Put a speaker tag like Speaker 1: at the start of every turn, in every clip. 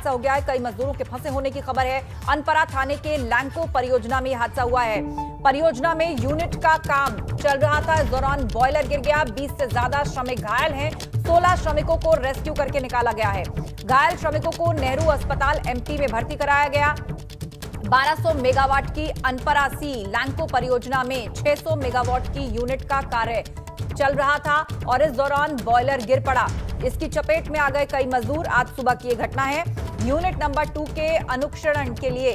Speaker 1: हादसा हो गया है। कई मजदूरों के फंसे होने की खबर है। अनपरा थाने के लैंको परियोजना में यह हादसा हुआ है। परियोजना में यूनिट का काम चल रहा था, इस दौरान बॉयलर गिर गया। 20 से ज्यादा श्रमिक घायल हैं। 16 श्रमिकों को रेस्क्यू करके निकाला गया है। घायल श्रमिकों को नेहरू अस्पताल एमपी में भर्ती कराया गया। 1200 मेगावाट की अनपरा सी लैंको परियोजना में 600 मेगावाट की यूनिट का कार्य चल रहा था और इस दौरान बॉयलर गिर पड़ा। इसकी चपेट में आ गए कई मजदूर। आज सुबह की यह घटना है। यूनिट नंबर 2 के अनुक्षरण के लिए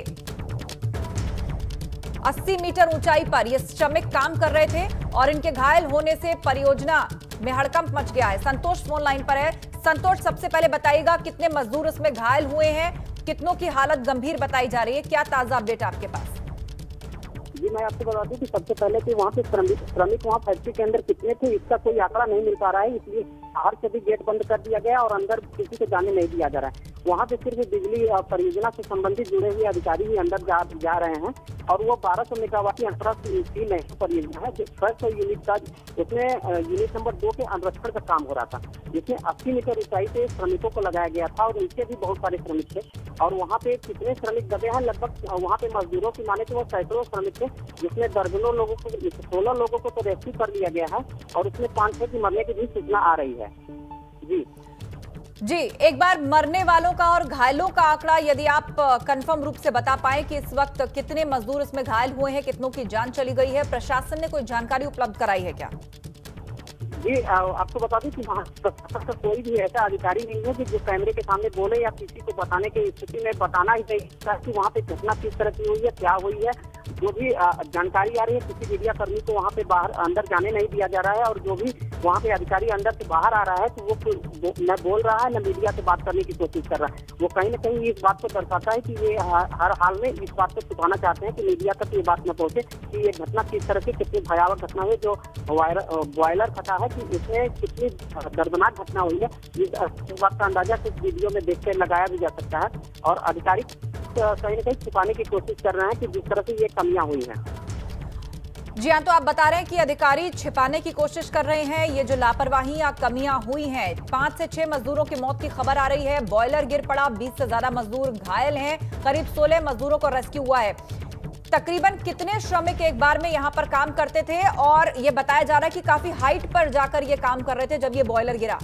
Speaker 1: 80 मीटर ऊंचाई पर ये श्रमिक काम कर रहे थे और इनके घायल होने से परियोजना में हड़कंप मच गया है। संतोष फोन लाइन पर है। संतोष, सबसे पहले बताइएगा कितने मजदूर इसमें घायल हुए हैं, कितनों की हालत गंभीर बताई जा रही है, क्या ताजा अपडेट आपके पास?
Speaker 2: जी, मैं आपको बता दूं कि सबसे पहले कि वहाँ पे श्रमिक वहाँ फैक्ट्री के अंदर कितने थे इसका कोई आंकड़ा नहीं मिल पा रहा है, इसलिए बाहर से भी गेट बंद कर दिया गया और अंदर किसी को जाने नहीं दिया जा रहा है। वहाँ पे सिर्फ बिजली परियोजना से संबंधित जुड़े हुए अधिकारी ही अंदर जा रहे हैं और वो 1200 मेगावाट की अनपरा सी लैंको परियोजना है जो 600 यूनिट का, उसमें यूनिट नंबर 2 के अनुरक्षण का काम हो रहा था, जिसमें 80 मीटर ऊंचाई से श्रमिकों को लगाया गया था और नीचे भी बहुत सारे श्रमिक थे। और वहाँ पे कितने श्रमिक दबे हैं, लगभग वहाँ पे मजदूरों की माने तो वो सैकड़ों श्रमिक थे, जिसमें दर्जनों लोगों को, 16 लोगों को तो रेस्क्यू कर लिया गया है और उसमें 5-6 की मरने की भी सूचना आ रही है। जी,
Speaker 1: एक बार मरने वालों का और घायलों का आंकड़ा यदि आप कंफर्म रूप से बता पाएं कि इस वक्त कितने मजदूर इसमें घायल हुए हैं, कितनों की जान चली गई है, प्रशासन ने कोई जानकारी उपलब्ध कराई है क्या?
Speaker 2: जी, आपको बता दूं कि वहाँ का कोई भी ऐसा अधिकारी नहीं है कि जो कैमरे के सामने बोले या किसी को बताने की स्थिति में बताना ही नहीं कि वहाँ पे घटना किस तरह की हुई है, क्या हुई है। जो भी जानकारी आ रही है, किसी मीडिया कर्मी को वहाँ पे बाहर अंदर जाने नहीं दिया जा रहा है और जो भी वहाँ पे अधिकारी अंदर से बाहर आ रहा है तो वो न बोल रहा है न मीडिया से बात करने की कोशिश कर रहा है। वो कहीं न कहीं इस बात को दर्शाता है कि ये हर हाल में इस बात को छुपाना चाहते हैं कि मीडिया तक ये बात न पहुंचे कि ये घटना किस तरह की, कितनी भयावह घटना हुई, जो बॉयलर फटा है कि इसमें कितनी दर्दनाक घटना हुई है। इस बात का अंदाजा कुछ वीडियो में देख कर लगाया भी जा सकता है और अधिकारी कहीं न कहीं छुपाने की कोशिश कर रहे हैं कि जिस तरह से ये कमियां हुई हैं।
Speaker 1: जी हाँ, तो आप बता रहे हैं कि अधिकारी छिपाने की कोशिश कर रहे हैं। ये जो लापरवाही या कमियां हुई हैं, 5 से 6 मजदूरों की मौत की खबर आ रही है। बॉयलर गिर पड़ा, 20 से ज्यादा मजदूर घायल हैं, करीब 16 मजदूरों को रेस्क्यू हुआ है। तकरीबन कितने श्रमिक एक बार में यहाँ पर काम करते थे और ये बताया जा रहा है कि काफी हाइट पर जाकर ये काम कर रहे थे जब ये बॉयलर गिरा?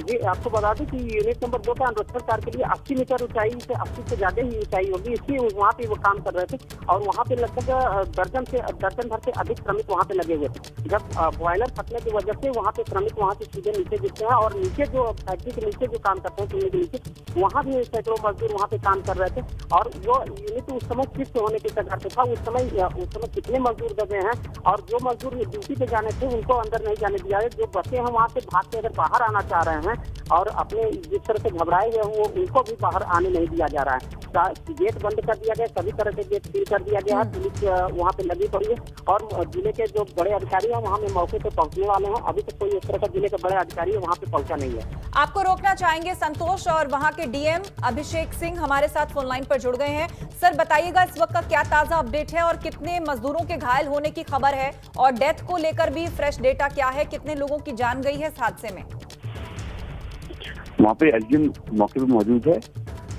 Speaker 2: जी, आपको बता दें कि यूनिट नंबर 2 का अनुरक्षण कार्य के लिए 80 मीटर ऊंचाई से 80 से ज्यादा ही ऊंचाई होगी, इसलिए वहाँ पे वो काम कर रहे थे और वहाँ पे लगभग दर्जन भर से अधिक श्रमिक वहाँ पे लगे हुए थे। जब बॉयलर फटने की वजह से वहाँ पे श्रमिक वहाँ से सीधे नीचे गिरते हैं और नीचे जो फैक्ट्री के नीचे जो काम करते हैं चूल्हे के नीचे, वहाँ भी सैकड़ों मजदूर वहाँ पे काम कर रहे थे और वो यूनिट उस समय शिफ्ट होने के कगार पे था। उस समय कितने मजदूर दबे हैं और जो मजदूर ड्यूटी पे जाने थे उनको अंदर नहीं जाने दिया है। जो बचे हैं वहाँ से भाग के अगर बाहर आना चाह रहे हैं और अपने जिस तरह से घबराए हुए हैं उनको भी बाहर आने नहीं दिया जा रहा है। गेट बंद कर दिया गया, सभी तरह से गेट सील कर दिया गया है। पुलिस वहाँ पे लगी पड़ी है और जिले के जो बड़े अधिकारी हैं वहाँ में मौके पे पहुँचने वाले हैं। अभी तक कोई इस तरह का जिले के बड़े अधिकारी है वहाँ पे पहुँचा नहीं है।
Speaker 1: आपको रोकना चाहेंगे संतोष, और वहाँ के डीएम अभिषेक सिंह हमारे साथ फोन लाइन पर जुड़ गए हैं। सर, बताइएगा इस वक्त का क्या ताजा अपडेट है और कितने मजदूरों के घायल होने की खबर है और डेथ को लेकर भी फ्रेश डेटा क्या है, कितने लोगों की जान गई है इस हादसे में?
Speaker 3: वहाँ पे एसडीएम मौके पे मौजूद है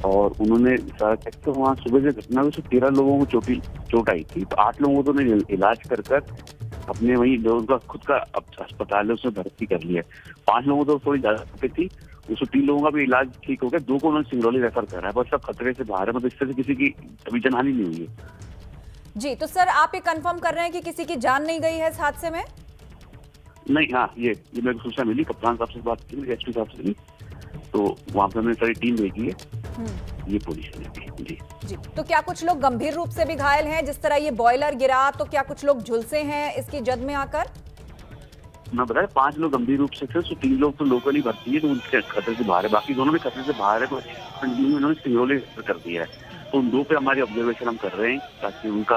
Speaker 3: और उन्होंने सारा चेक किया। वहाँ सुबह से घटना हुई 13 लोगों को चोट आई थी, तो 8 लोगों को तो उन्होंने इलाज कर अपने वही जो उनका खुद का अस्पताल है उसमें भर्ती कर लिया। 5 लोगों को तो थोड़ी ज्यादा तकलीफ थी, उसमें 3 लोगों का भी इलाज ठीक हो गया, 2 को उन्होंने सिंगरौली रेफर करा है। बस सब खतरे से बाहर है, मतलब इस तरह से किसी की अभी जनहानि नहीं हुई है।
Speaker 1: जी, तो सर आप ये कंफर्म कर रहे हैं कि किसी की जान नहीं गई है इस हादसे में?
Speaker 3: नहीं, हाँ, ये मेरे को सूचना मिली, कप्तान साहब से बात की, एसपी साहब से मिली, तो वहाँ पे हमने सारी टीम भेजी है। ये पोजीशन है। जी,
Speaker 1: तो क्या कुछ लोग गंभीर रूप से भी घायल हैं? जिस तरह ये बॉयलर गिरा तो क्या कुछ लोग झुलसे हैं इसकी जद में आकर?
Speaker 3: मैं बताया 5 लोग गंभीर रूप से थे, तो 3 लोग तो लोकली भर्ती है, तो उनके खतरे से बाहर है, बाकी दोनों भी खतरे से बाहर है। तो उन्होंने सिंगरौली कर दिया है, तो उन 2 पे हमारी ऑब्जर्वेशन हम कर रहे हैं ताकि उनका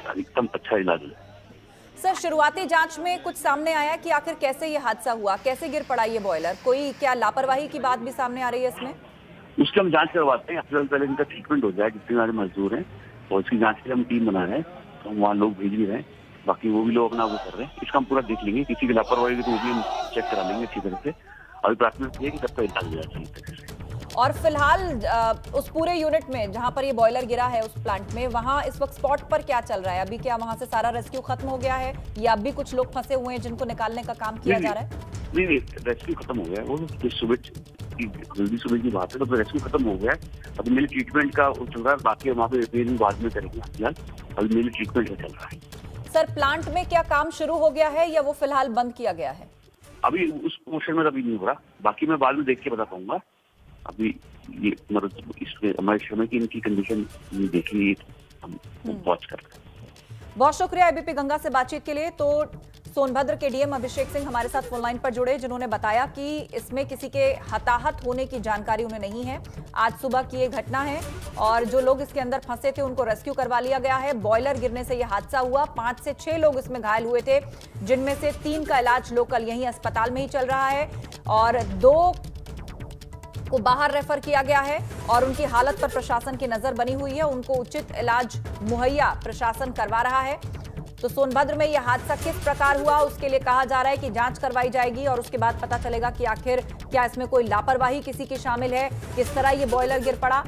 Speaker 3: अधिकतम अच्छा इलाज हो।
Speaker 1: सर, शुरुआती जांच में कुछ सामने आया कि आखिर कैसे ये हादसा हुआ, कैसे गिर पड़ा ये बॉयलर? कोई क्या लापरवाही की बात भी सामने आ रही है इसमें?
Speaker 3: उसकी हम जांच करवाते हैं, पहले इनका ट्रीटमेंट हो जाए, जितने सारे मजदूर हैं, और इसकी जांच के लिए हम टीम बना रहे हैं, तो हम वहाँ लोग भेज भी रहे हैं, बाकी वो भी लोग अपना वो कर रहे हैं। इसका हम पूरा देख लेंगे, किसी की लापरवाही तो वो भी हम चेक करा लेंगे अच्छी तरह से। अभी प्राथमिकता है कि सबका इलाज हो जाए।
Speaker 1: और फिलहाल उस पूरे यूनिट में जहां पर ये बॉयलर गिरा है उस प्लांट में, वहां इस वक्त स्पॉट पर क्या चल रहा है? अभी क्या वहां से सारा रेस्क्यू खत्म हो गया है या अभी कुछ लोग फंसे हुए हैं जिनको निकालने का काम किया जा रहा है?
Speaker 3: नहीं, रेस्क्यू खत्म हो गया है। वो जल्दी सुबह की बात है, तो रेस्क्यू खत्म हो गया है। अभी मेरे ट्रीटमेंट का चल रहा है, बाकी वहाँ पे रिपेयरिंग बाद में करेंगे। फिलहाल अभी मेरे ट्रीटमेंट चल रहा है।
Speaker 1: सर, प्लांट में क्या काम शुरू हो गया है या वो फिलहाल बंद किया गया है?
Speaker 3: अभी उस पोर्शन में अभी नहीं हो रहा, बाकी मैं बाद में देख के बता पाऊंगा। अभी ये मतलब इसमें हमारे समय की इनकी कंडीशन देखी, हम वॉच कर रहे हैं।
Speaker 1: बहुत शुक्रिया एबीपी गंगा से बातचीत के लिए। तो सोनभद्र के डीएम अभिषेक सिंह हमारे साथ फोन लाइन पर जुड़े, जिन्होंने बताया कि इसमें किसी के हताहत होने की जानकारी उन्हें नहीं है। आज सुबह की ये घटना है और जो लोग इसके अंदर फंसे थे उनको रेस्क्यू करवा लिया गया है। बॉयलर गिरने से यह हादसा हुआ। 5 से 6 लोग इसमें घायल हुए थे, जिनमें से 3 का इलाज लोकल यहीं अस्पताल में ही चल रहा है और 2 को बाहर रेफर किया गया है और उनकी हालत पर प्रशासन की नजर बनी हुई है। उनको उचित इलाज मुहैया प्रशासन करवा रहा है। तो सोनभद्र में यह हादसा किस प्रकार हुआ उसके लिए कहा जा रहा है कि जांच करवाई जाएगी और उसके बाद पता चलेगा कि आखिर क्या इसमें कोई लापरवाही किसी की शामिल है, किस तरह ये बॉयलर गिर पड़ा।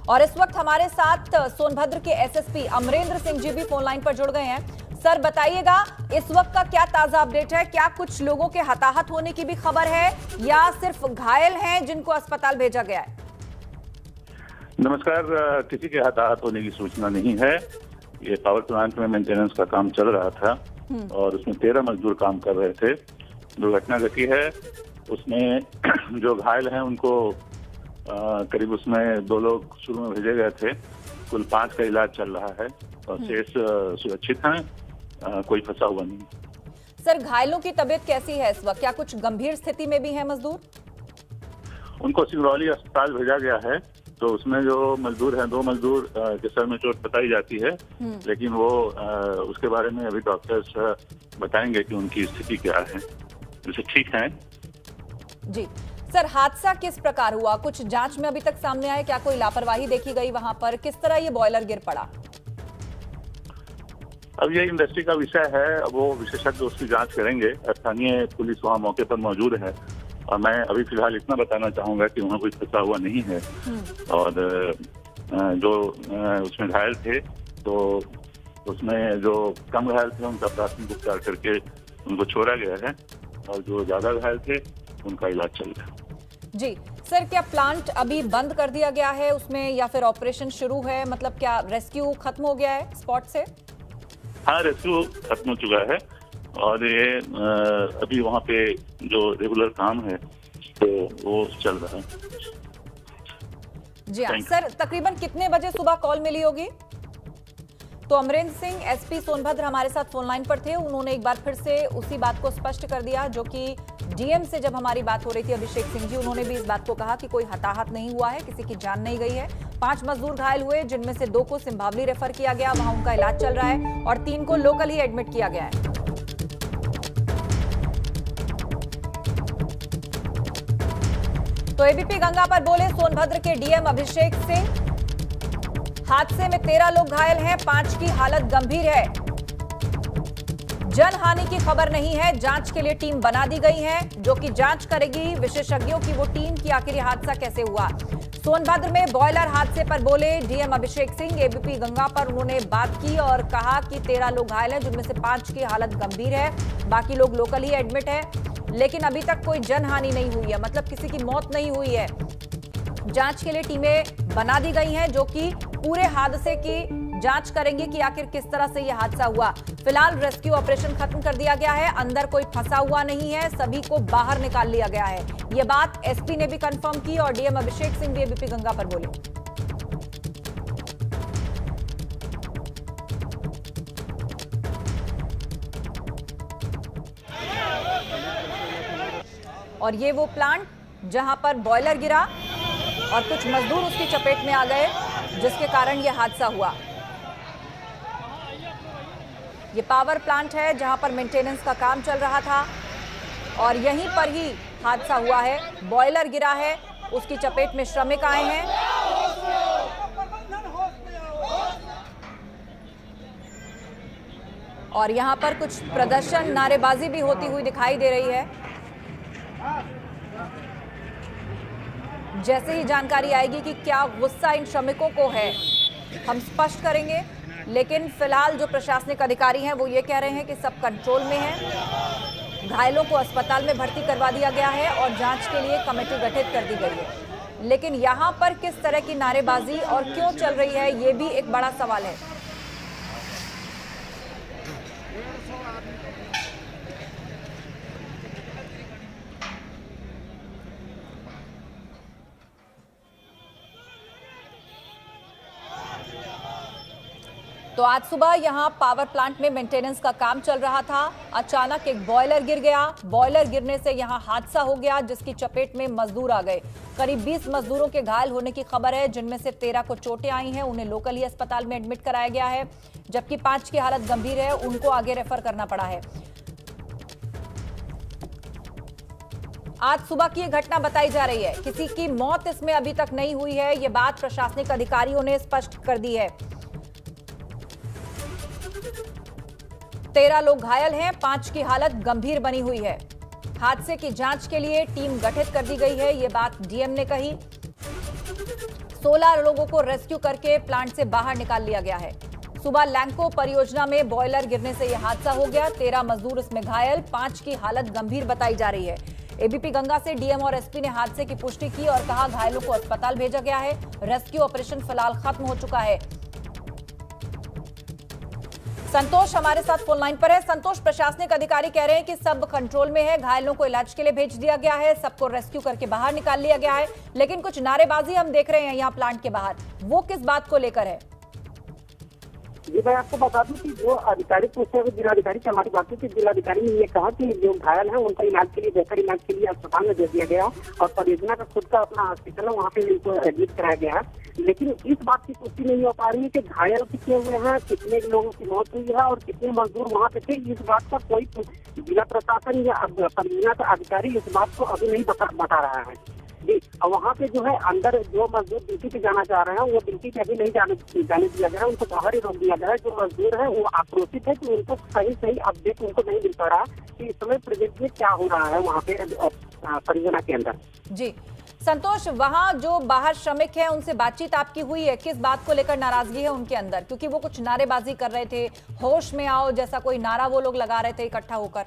Speaker 1: और इस वक्त हमारे साथ सोनभद्र के एसएसपी अमरेंद्र सिंह जी भी फोन लाइन पर जुड़ गए हैं। सर, बताइएगा इस वक्त का क्या ताजा अपडेट है? क्या कुछ लोगों के हताहत होने की भी खबर है या सिर्फ घायल हैं जिनको अस्पताल भेजा गया है?
Speaker 4: नमस्कार। किसी के हताहत होने की सूचना नहीं है। ये पावर प्लांट में मेंटेनेंस का काम चल रहा था और उसमें 13 मजदूर काम कर रहे थे। दुर्घटना घटी है, उसमें जो घायल हैं उनको करीब उसमें 2 लोग शुरू में भेजे गए थे। कुल 5 का इलाज चल रहा है और शेष सुरक्षित हैं, कोई फंसा हुआ नहीं।
Speaker 1: सर, घायलों की तबीयत कैसी है इस वक्त? क्या कुछ गंभीर स्थिति में भी है मजदूर?
Speaker 4: उनको सिंगरौली अस्पताल भेजा गया है। तो उसमें जो मजदूर हैं, 2 मजदूर के सर में चोट बताई जाती है, लेकिन वो उसके बारे में अभी डॉक्टर्स बताएंगे कि उनकी स्थिति क्या है। जैसे ठीक है
Speaker 1: जी। सर, हादसा किस प्रकार हुआ? कुछ जांच में अभी तक सामने आया? क्या कोई लापरवाही देखी गई वहां पर? किस तरह ये बॉयलर गिर पड़ा?
Speaker 4: अब ये इंडस्ट्री का विषय है, वो विशेषज्ञ उसकी जांच करेंगे। स्थानीय पुलिस वहाँ मौके पर मौजूद है और मैं अभी फिलहाल इतना बताना चाहूंगा कि वहाँ कोई फंसा हुआ नहीं है। और जो उसमें घायल थे, तो उसमें जो कम घायल थे उनका प्राथमिक उपचार करके उनको छोड़ा गया है और जो ज्यादा घायल थे उनका इलाज चल रहा है।
Speaker 1: जी सर, क्या प्लांट अभी बंद कर दिया गया है उसमें या फिर ऑपरेशन शुरू है? मतलब क्या रेस्क्यू खत्म हो गया है स्पॉट से?
Speaker 4: हाँ, रेस्क्यू खत्म हो चुका है और ये अभी वहाँ पे जो रेगुलर काम है तो वो चल रहा है।
Speaker 1: जी हाँ सर, तकरीबन कितने बजे सुबह कॉल मिली होगी? तो अमरेंद्र सिंह एसपी सोनभद्र हमारे साथ फोन लाइन पर थे। उन्होंने एक बार फिर से उसी बात को स्पष्ट कर दिया जो कि डीएम से जब हमारी बात हो रही थी अभिषेक सिंह जी, उन्होंने भी इस बात को कहा कि कोई हताहत नहीं हुआ है, किसी की जान नहीं गई है। 5 मजदूर घायल हुए, जिनमें से 2 को सिंभावली रेफर किया गया, वहां उनका इलाज चल रहा है और 3 को लोकल ही एडमिट किया गया है। तो एबीपी गंगा पर बोले सोनभद्र के डीएम अभिषेक सिंह। हादसे में 13 लोग घायल हैं, 5 की हालत गंभीर है। जनहानि की खबर नहीं है। जांच के लिए टीम बना दी गई है जो कि जांच करेगी विशेषज्ञों की वो टीम कि आखिर ये हादसा कैसे हुआ। सोनभद्र में बॉयलर हादसे पर बोले डीएम अभिषेक सिंह। एबीपी गंगा पर उन्होंने बात की और कहा कि 13 लोग घायल हैं, जिनमें से 5 की हालत गंभीर है, बाकी लोग लोकल ही एडमिट है। लेकिन अभी तक कोई जनहानि नहीं हुई है, मतलब किसी की मौत नहीं हुई है। जांच के लिए टीमें बना दी गई हैं जो कि पूरे हादसे की जांच करेंगे कि आखिर किस तरह से यह हादसा हुआ। फिलहाल रेस्क्यू ऑपरेशन खत्म कर दिया गया है, अंदर कोई फंसा हुआ नहीं है, सभी को बाहर निकाल लिया गया है। यह बात एसपी ने भी कंफर्म की और डीएम अभिषेक सिंह भी एबीपी गंगा पर बोले। और ये वो प्लांट जहां पर बॉयलर गिरा और कुछ मजदूर उसकी चपेट में आ गए, जिसके कारण यह हादसा हुआ। ये पावर प्लांट है जहां पर मेंटेनेंस का काम चल रहा था और यहीं पर ही हादसा हुआ है। बॉयलर गिरा है, उसकी चपेट में श्रमिक आए हैं। और यहां पर कुछ प्रदर्शन, नारेबाजी भी होती हुई दिखाई दे रही है। जैसे ही जानकारी आएगी कि क्या गुस्सा इन श्रमिकों को है, हम स्पष्ट करेंगे। लेकिन फिलहाल जो प्रशासनिक अधिकारी हैं वो ये कह रहे हैं कि सब कंट्रोल में है। घायलों को अस्पताल में भर्ती करवा दिया गया है और जांच के लिए कमेटी गठित कर दी गई है। लेकिन यहां पर किस तरह की नारेबाजी और क्यों चल रही है, ये भी एक बड़ा सवाल है। तो आज सुबह यहां पावर प्लांट में मेंटेनेंस का काम चल रहा था। अचानक एक बॉयलर गिर गया। बॉयलर गिरने से यहां हादसा हो गया, जिसकी चपेट में मजदूर आ गए। करीब 20 मजदूरों के घायल होने की खबर है, जिनमें से 13 को चोटें आई हैं। उन्हें लोकल ही अस्पताल में एडमिट कराया गया है, जबकि 5 की हालत गंभीर है, उनको आगे रेफर करना पड़ा है। आज सुबह की यह घटना बताई जा रही है। किसी की मौत इसमें अभी तक नहीं हुई है, ये बात प्रशासनिक अधिकारियों ने स्पष्ट कर दी है। 13 लोग घायल हैं, 5 की हालत गंभीर बनी हुई है। हादसे की जांच के लिए टीम गठित कर दी गई है, ये बात डीएम ने कही। 16 लोगों को रेस्क्यू करके प्लांट से बाहर निकाल लिया गया है। सुबह लैंको परियोजना में बॉयलर गिरने से यह हादसा हो गया। 13 मजदूर इसमें घायल, 5 की हालत गंभीर बताई जा रही है। एबीपी गंगा से डीएम और एसपी ने हादसे की पुष्टि की और कहा घायलों को अस्पताल भेजा गया है। रेस्क्यू ऑपरेशन फिलहाल खत्म हो चुका है। संतोष हमारे साथ फोन लाइन पर है। संतोष, प्रशासनिक अधिकारी कह रहे हैं कि सब कंट्रोल में है, घायलों को इलाज के लिए भेज दिया गया है, सबको रेस्क्यू करके बाहर निकाल लिया गया है, लेकिन कुछ नारेबाजी हम देख रहे हैं यहाँ प्लांट के बाहर, वो किस बात को लेकर है?
Speaker 2: जी मैं आपको बता दूं कि जो अधिकारी पूछते हुए जिलाधिकारी से हमारी बात हुई थी, जिलाधिकारी ने ये कहा कि जो घायल है उनका इलाज के लिए, बेहतर इलाज के लिए अस्पताल में दे दिया गया और परियोजना का खुद का अपना हॉस्पिटल है, वहाँ पे इनको एडमिट कराया गया है। लेकिन इस बात की पुष्टि नहीं हो पा रही है कि घायल कितने हुए हैं, कितने लोगों की मौत हुई है और कितने मजदूर वहाँ पे थे। इस बात का कोई जिला प्रशासन या परियोजना का अधिकारी इस बात को अभी नहीं बता रहा है जी। और वहाँ पे जो है अंदर जो मजदूर ड्यूटी पे जाना चाह रहे हैं वो ड्यूटी पे अभी नहीं जाने दिया गया है, उनको बाहर ही रोक दिया गया है। जो मजदूर है वो आक्रोशित है कि उनको सही अपडेट उनको नहीं मिल पा रहा कि इस समय प्रेजेंट में क्या हो रहा है वहाँ पे परियोजना के अंदर।
Speaker 1: जी संतोष, वहाँ जो बाहर श्रमिक हैं उनसे बातचीत आपकी हुई है? किस बात को लेकर नाराजगी है उनके अंदर? क्योंकि वो कुछ नारेबाजी कर रहे थे, होश में आओ जैसा कोई नारा वो लोग लगा रहे थे इकट्ठा होकर।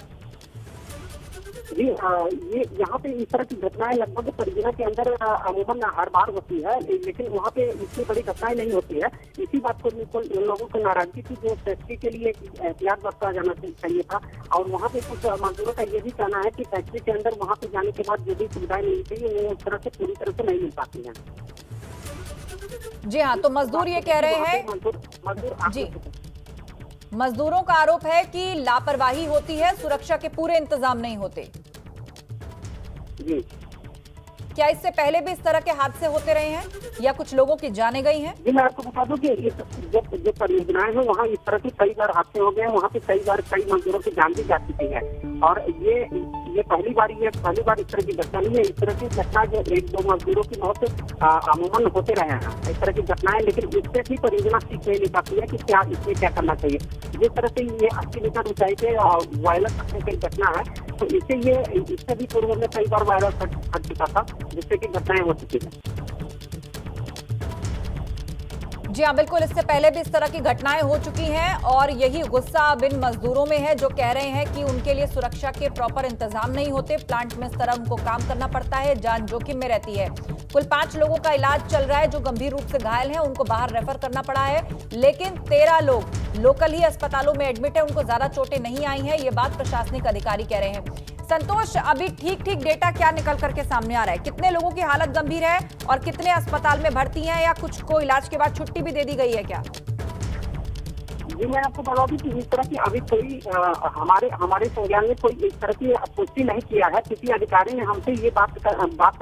Speaker 2: जी ये यहाँ पे इस तरह की घटनाएं लगभग परियोजना के अंदर अमूमन हर बार होती है, लेकिन वहाँ पे इतनी बड़ी घटनाएं नहीं होती है। इसी बात को लोगों को नाराजगी थी, जो फैक्ट्री के लिए एहतियात बरता जाना चाहिए था। और वहाँ पे कुछ मजदूरों का ये भी कहना है कि फैक्ट्री के अंदर वहाँ पे जाने के बाद जो भी सुविधाएं मिलती है वो उस तरह से पूरी तरह से नहीं मिल पाती है।
Speaker 1: जी हाँ, तो मजदूर ये कह रहे हैं जी, मजदूरों का आरोप है कि लापरवाही होती है, सुरक्षा के पूरे इंतजाम नहीं होते।
Speaker 2: जी
Speaker 1: क्या इससे पहले भी इस तरह के हादसे होते रहे हैं या कुछ लोगों की जाने गई हैं?
Speaker 2: जी मैं आपको बता दूं कि जो परियोजनाएं हैं वहाँ इस तरह के कई बार हादसे हो गए हैं। वहाँ पे कई मजदूरों की जान भी जा चुकी है और ये पहली बार इस तरह की घटना नहीं है। इस तरह की घटना जो 1-2 मजदूरों की मौत अमूमन होते रहे हैं इस तरह की घटनाएं, लेकिन इससे भी परियोजना सीख नहीं पाती है कि क्या इसमें क्या करना चाहिए। जिस तरह से ये 80 मीटर ऊंचाई पे वायरस फटने की घटना है, तो इससे भी पूर्व में कई बार वायरस फट चुका था, जिससे की घटनाएं हो चुकी है।
Speaker 1: जी हाँ बिल्कुल, इससे पहले भी इस तरह की घटनाएं हो चुकी हैं और यही गुस्सा अब इन मजदूरों में है, जो कह रहे हैं कि उनके लिए सुरक्षा के प्रॉपर इंतजाम नहीं होते। प्लांट में इस तरह उनको काम करना पड़ता है, जान जोखिम में रहती है। कुल 5 लोगों का इलाज चल रहा है, जो गंभीर रूप से घायल हैं उनको बाहर रेफर करना पड़ा है, लेकिन 13 लोग लोकल ही अस्पतालों में एडमिट है, उनको ज्यादा चोटें नहीं आई हैं, ये बात प्रशासनिक अधिकारी कह रहे हैं। संतोष, अभी ठीक डेटा क्या निकल करके सामने आ रहा है? कितने लोगों की हालत गंभीर है और कितने अस्पताल में भर्ती हैं या कुछ को इलाज के बाद छुट्टी भी दे दी गई है क्या?
Speaker 2: जी मैं आपको बता दूं कि इस तरह की अभी कोई हमारे संज्ञान में कोई इस तरह की पुष्टि नहीं किया है। किसी अधिकारी ने हमसे ये बात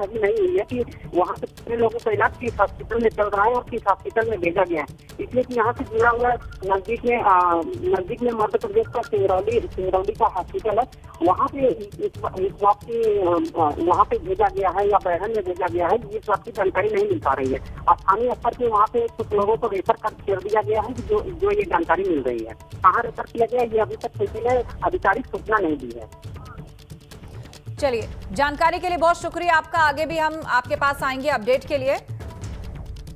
Speaker 2: कभी नहीं हुई है कि वहाँ पे कितने लोगों का इलाज किस हॉस्पिटल में चल रहा है और किस हॉस्पिटल में भेजा गया है। इसलिए कि यहाँ से जुड़ा हुआ नजदीक में मध्य प्रदेश का सिंगरौली का हॉस्पिटल है, वहाँ पे इस वक्त वहाँ पे भेजा गया है या बैरन में भेजा गया है, इस बात की जानकारी नहीं मिल पा रही है। स्थानीय स्तर पे वहाँ पे कुछ लोगों को रेफर कर दिया गया है जो ये जानकारी मिल रही है। कहाँ रेफर किया गया ये अभी तक किसी ने आधिकारिक सूचना नहीं दी है।
Speaker 1: चलिए, जानकारी के लिए बहुत शुक्रिया आपका। आगे भी हम आपके पास आएंगे अपडेट के लिए।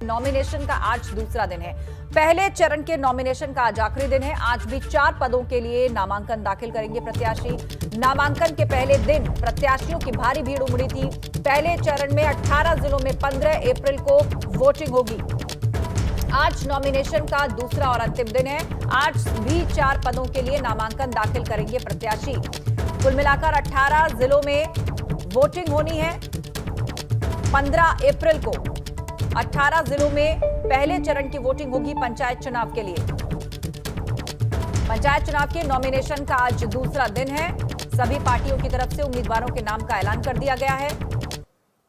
Speaker 1: नॉमिनेशन का आज दूसरा दिन है। पहले चरण के नॉमिनेशन का आज आखिरी दिन है। आज भी 4 पदों के लिए नामांकन दाखिल करेंगे प्रत्याशी। नामांकन के पहले दिन प्रत्याशियों की भारी भीड़ उमड़ी थी। पहले चरण में 18 जिलों में 15 अप्रैल को वोटिंग होगी। आज नॉमिनेशन का दूसरा और अंतिम दिन है। आज भी 4 पदों के लिए नामांकन दाखिल करेंगे प्रत्याशी। कुल मिलाकर 18 जिलों में वोटिंग होनी है 15 अप्रैल को। 18 जिलों में पहले चरण की वोटिंग होगी पंचायत चुनाव के लिए। पंचायत चुनाव के नॉमिनेशन का आज दूसरा दिन है। सभी पार्टियों की तरफ से उम्मीदवारों के नाम का ऐलान कर दिया गया है।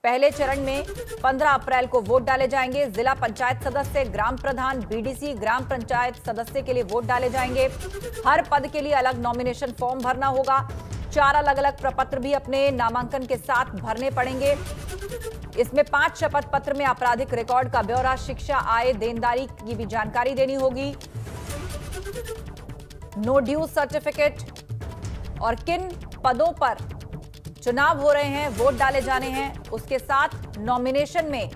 Speaker 1: पहले चरण में 15 अप्रैल को वोट डाले जाएंगे। जिला पंचायत सदस्य, ग्राम प्रधान, बीडीसी, ग्राम पंचायत सदस्य के लिए वोट डाले जाएंगे। हर पद के लिए अलग नॉमिनेशन फॉर्म भरना होगा। 4 अलग अलग प्रपत्र भी अपने नामांकन के साथ भरने पड़ेंगे। इसमें 5 शपथ पत्र में आपराधिक रिकॉर्ड का ब्यौरा, शिक्षा, आय, देनदारी की भी जानकारी देनी होगी। नो ड्यू सर्टिफिकेट और किन पदों पर चुनाव हो रहे हैं, वोट डाले जाने हैं, उसके साथ नॉमिनेशन में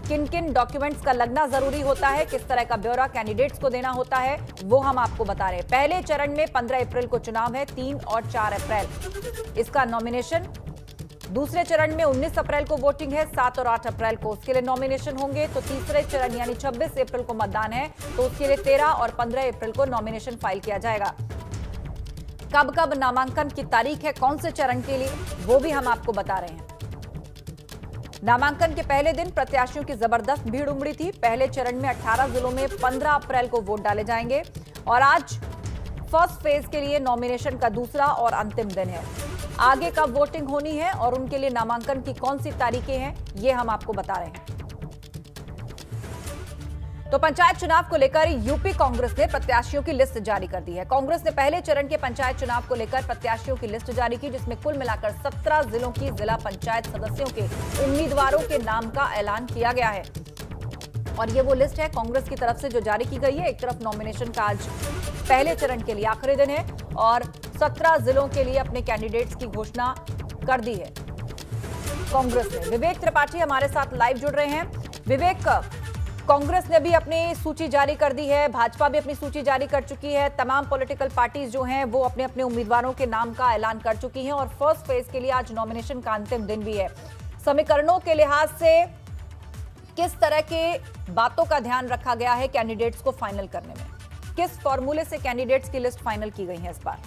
Speaker 1: किन किन डॉक्यूमेंट्स का लगना जरूरी होता है, किस तरह का ब्यौरा कैंडिडेट्स को देना होता है, वो हम आपको बता रहे हैं। पहले चरण में 15 अप्रैल को चुनाव है, 3 और 4 अप्रैल इसका नॉमिनेशन। दूसरे चरण में 19 अप्रैल को वोटिंग है, 7 और 8 अप्रैल को उसके लिए नॉमिनेशन होंगे। तो तीसरे चरण यानी 26 अप्रैल को मतदान है, तो उसके लिए 13 और 15 अप्रैल को नॉमिनेशन फाइल किया जाएगा। कब कब नामांकन की तारीख है, कौन से चरण के लिए, वो भी हम आपको बता रहे हैं। नामांकन के पहले दिन प्रत्याशियों की जबरदस्त भीड़ उमड़ी थी। पहले चरण में 18 जिलों में 15 अप्रैल को वोट डाले जाएंगे और आज फर्स्ट फेज के लिए नॉमिनेशन का दूसरा और अंतिम दिन है। आगे कब वोटिंग होनी है और उनके लिए नामांकन की कौन सी तारीखें हैं, ये हम आपको बता रहे हैं। तो पंचायत चुनाव को लेकर यूपी कांग्रेस ने प्रत्याशियों की लिस्ट जारी कर दी है। कांग्रेस ने पहले चरण के पंचायत चुनाव को लेकर प्रत्याशियों की लिस्ट जारी की, जिसमें कुल मिलाकर 17 जिलों की जिला पंचायत सदस्यों के उम्मीदवारों के नाम का ऐलान किया गया है। और ये वो लिस्ट है कांग्रेस की तरफ से जो जारी की गई है। एक तरफ नॉमिनेशन का आज पहले चरण के लिए आखिरी दिन है और 17 जिलों के लिए अपने कैंडिडेट्स की घोषणा कर दी है कांग्रेस ने। विवेक त्रिपाठी हमारे साथ लाइव जुड़ रहे हैं। विवेक, कांग्रेस ने भी अपनी सूची जारी कर दी है, भाजपा भी अपनी सूची जारी कर चुकी है, तमाम पॉलिटिकल पार्टीज जो हैं वो अपने अपने उम्मीदवारों के नाम का ऐलान कर चुकी हैं और फर्स्ट फेज के लिए आज नॉमिनेशन का अंतिम दिन भी है। समीकरणों के लिहाज से किस तरह के बातों का ध्यान रखा गया है कैंडिडेट्स को फाइनल करने में? किस फॉर्मूले से कैंडिडेट्स की लिस्ट फाइनल की गई है इस बार?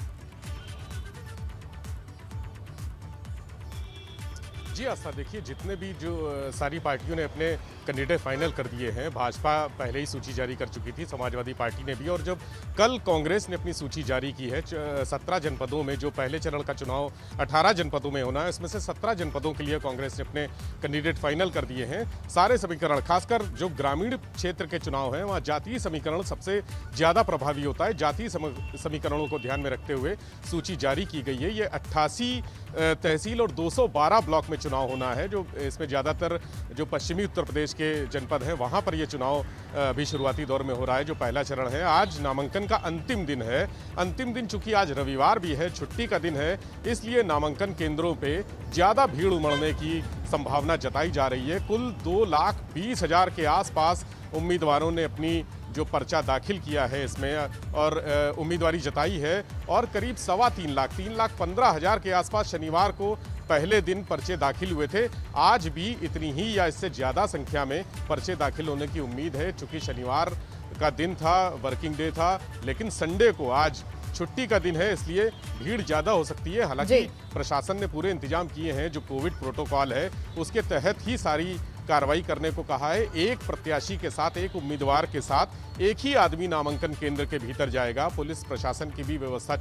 Speaker 5: जी आस्था, देखिए जितने भी जो सारी पार्टियों ने अपने कैंडिडेट फाइनल कर दिए हैं, भाजपा पहले ही सूची जारी कर चुकी थी, समाजवादी पार्टी ने भी, और जब कल कांग्रेस ने अपनी सूची जारी की है 17 जनपदों में जो पहले चरण का चुनाव 18 जनपदों में होना है, इसमें से 17 जनपदों के लिए कांग्रेस ने अपने कैंडिडेट फाइनल कर दिए हैं। सारे समीकरण, खासकर जो ग्रामीण क्षेत्र के चुनाव हैं वहाँ जातीय समीकरण सबसे ज़्यादा प्रभावी होता है। जातीय समीकरणों को ध्यान में रखते हुए सूची जारी की गई है। ये 88 तहसील और 212 ब्लॉक में चुनाव होना है, जो इसमें ज़्यादातर जो पश्चिमी उत्तर प्रदेश के जनपद हैं वहाँ पर ये चुनाव अभी शुरुआती दौर में हो रहा है, जो पहला चरण है। आज नामांकन का अंतिम दिन है। अंतिम दिन चूंकि आज रविवार भी है, छुट्टी का दिन है, इसलिए नामांकन केंद्रों पे ज़्यादा भीड़ उमड़ने की संभावना जताई जा रही है। कुल 2,20,000 के आसपास उम्मीदवारों ने अपनी जो पर्चा दाखिल किया है इसमें और उम्मीदवारी जताई है और करीब 3,15,000 के आसपास शनिवार को पहले दिन पर्चे दाखिल हुए थे। आज भी इतनी ही या इससे ज़्यादा संख्या में पर्चे दाखिल होने की उम्मीद है। चूँकि शनिवार का दिन था, वर्किंग डे था, लेकिन संडे को आज छुट्टी का दिन है, इसलिए भीड़ ज़्यादा हो सकती है। हालांकि प्रशासन ने पूरे इंतजाम किए हैं, जो कोविड प्रोटोकॉल है उसके तहत ही सारी कार्रवाई करने को कहा है। एक प्रत्याशी के साथ, एक उम्मीदवार के साथ एक ही आदमी नामांकन केंद्र के भीतर जाएगा। पुलिस प्रशासन की भी व्यवस्था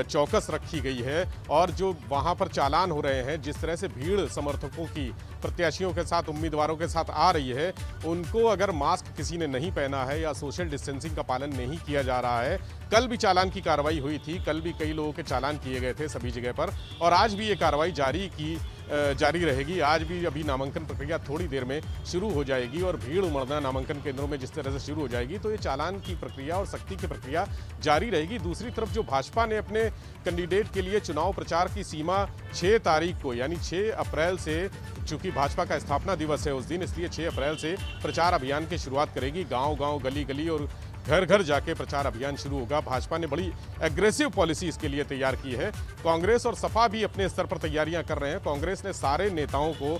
Speaker 5: चौकस रखी गई है और जो वहां पर चालान हो रहे हैं, जिस तरह से भीड़ समर्थकों की प्रत्याशियों के साथ, उम्मीदवारों के साथ आ रही है, उनको अगर मास्क किसी ने नहीं पहना है या सोशल डिस्टेंसिंग का पालन नहीं किया जा रहा है, कल भी चालान की कार्रवाई हुई थी, कल भी कई लोगों के चालान किए गए थे सभी जगह पर, और आज भी ये कार्रवाई जारी की जारी रहेगी। आज भी अभी नामांकन प्रक्रिया थोड़ी देर में शुरू हो जाएगी और भीड़ उमड़ना नामांकन केंद्रों में जिस तरह से शुरू हो जाएगी, तो ये चालान की प्रक्रिया और सख्ती की प्रक्रिया जारी रहेगी। दूसरी तरफ जो भाजपा ने अपने कैंडिडेट के लिए चुनाव प्रचार की सीमा 6 तारीख को यानी 6 अप्रैल से, चूंकि भाजपा का स्थापना दिवस है उस दिन, इसलिए 6 अप्रैल से प्रचार अभियान की शुरुआत करेगी। गांव-गांव, गली-गली और घर-घर जाके प्रचार अभियान शुरू होगा। भाजपा ने बड़ी एग्रेसिव पॉलिसी इसके लिए तैयार की है। कांग्रेस और सपा भी अपने स्तर पर तैयारियां कर रहे हैं। कांग्रेस ने सारे नेताओं को,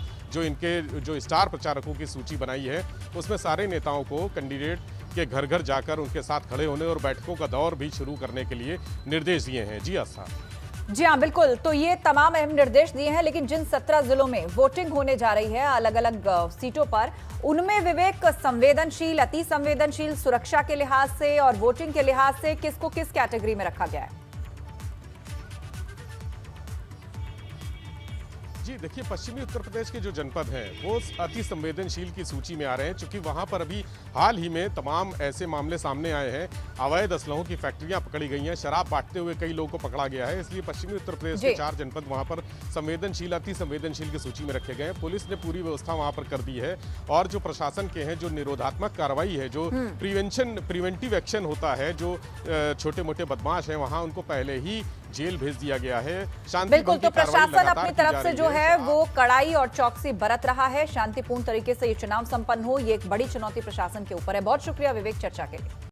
Speaker 5: जो स्टार प्रचारकों की सूची बनाई है, उसमें सारे नेताओं को कैंडिडेट के घर-घर जाकर उनके साथ खड़े होने और बैठकों का दौर भी शुरू करने के लिए निर्देश दिए हैं। जी आस्था।
Speaker 1: जी हाँ, बिल्कुल। तो ये तमाम अहम निर्देश दिए हैं, लेकिन जिन 17 जिलों में वोटिंग होने जा रही है अलग अलग सीटों पर, उनमें विवेक संवेदनशील, अति संवेदनशील, सुरक्षा के लिहाज से और वोटिंग के लिहाज से किसको किस कैटेगरी में रखा गया है?
Speaker 5: जी देखिए, पश्चिमी उत्तर प्रदेश के जो जनपद हैं वो अति संवेदनशील की सूची में आ रहे हैं, क्योंकि वहां पर अभी हाल ही में तमाम ऐसे मामले सामने आए हैं। अवैध असलहों की फैक्ट्रियां पकड़ी गई हैं, शराब बांटते हुए कई लोगों को पकड़ा गया है, इसलिए पश्चिमी उत्तर प्रदेश के 4 जनपद वहां पर संवेदनशील, अति संवेदनशील की सूची में रखे गए हैं। पुलिस ने पूरी व्यवस्था वहां पर कर दी है और जो प्रशासन के हैं, जो निरोधात्मक कार्रवाई है, जो प्रिवेंटिव एक्शन होता है, जो छोटे मोटे बदमाश हैं वहां उनको पहले ही जेल भेज दिया गया है।
Speaker 1: बिल्कुल, तो प्रशासन अपनी तरफ से जो है वो कड़ाई और चौकसी बरत रहा है। शांतिपूर्ण तरीके से ये चुनाव संपन्न हो, ये एक बड़ी चुनौती प्रशासन के ऊपर है। बहुत शुक्रिया विवेक, चर्चा के लिए।